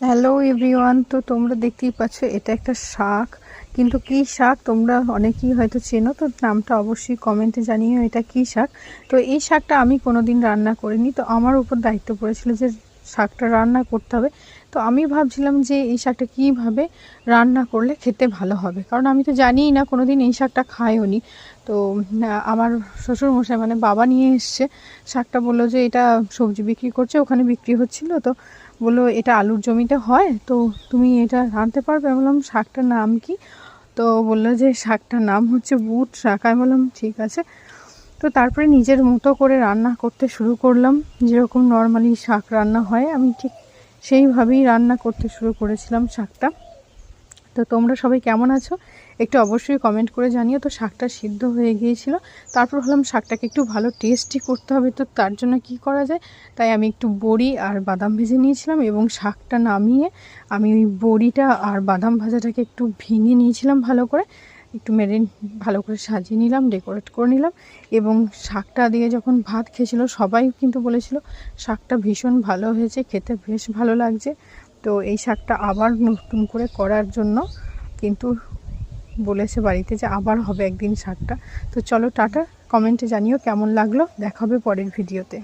Hello everyone, তো তোমরা দেখতেই পাচ্ছ এটা একটা শাক। কিন্তু কি শাক তোমরা অনেকেই হয়তো চেনো, তো নামটা অবশ্যই কমেন্টে জানিও এটা কি শাক। তো এই শাকটা আমি কোনোদিন রান্না করিনি, তো আমার উপর দায়িত্ব পড়েছিল যে শাকটা রান্না করতে হবে। তো আমি ভাবছিলাম যে এই শাকটা কীভাবে রান্না করলে খেতে ভালো হবে, কারণ আমি তো জানিই না, কোনোদিন এই শাকটা খাইও নি। তো আমার শ্বশুরমশাই মানে বাবা নিয়ে এসছে শাকটা, বললো যে এটা সবজি বিক্রি করছে, ওখানে বিক্রি হচ্ছিল। তো বললো এটা আলুর জমিতে হয়, তো তুমি এটা রাঁধতে পারবে? আমি বললাম শাকটার নাম কি? তো বললো যে শাকটার নাম হচ্ছে বুট শাক। আমি বললাম ঠিক আছে। তো তারপরে নিজের মতো করে রান্না করতে শুরু করলাম, যেরকম নর্মালি শাক রান্না হয় আমি ঠিক সেইভাবেই রান্না করতে শুরু করেছিলাম শাকটা। তো তোমরা সবাই কেমন আছো একটু অবশ্যই কমেন্ট করে জানিও। তো শাকটা সিদ্ধ হয়ে গিয়েছিল, তারপর ভাবলাম শাকটাকে একটু ভালো টেস্টি করতে হবে, তো তার জন্য কি করা যায়, তাই আমি একটু বড়ি আর বাদাম ভেজে নিয়েছিলাম এবং শাকটা নামিয়ে আমি ওই বড়িটা আর বাদাম ভাজাটাকে একটু ভেঙে নিয়েছিলাম ভালো করে, একটু ভালো করে সাজিয়ে নিলাম, ডেকোরেট করে নিলাম। এবং শাকটা দিয়ে যখন ভাত খেয়েছিল সবাই কিন্তু বলেছিল শাকটা ভীষণ ভালো হয়েছে, খেতে বেশ ভালো লাগছে। তো এই শাকটা আবার নতুন করে করার জন্য কিন্তু বলেছে বাড়িতে যে আবার হবে একদিন শাকটা। তো চলো টাটা, কমেন্টে জানিও কেমন লাগলো, দেখা হবে পরের ভিডিওতে।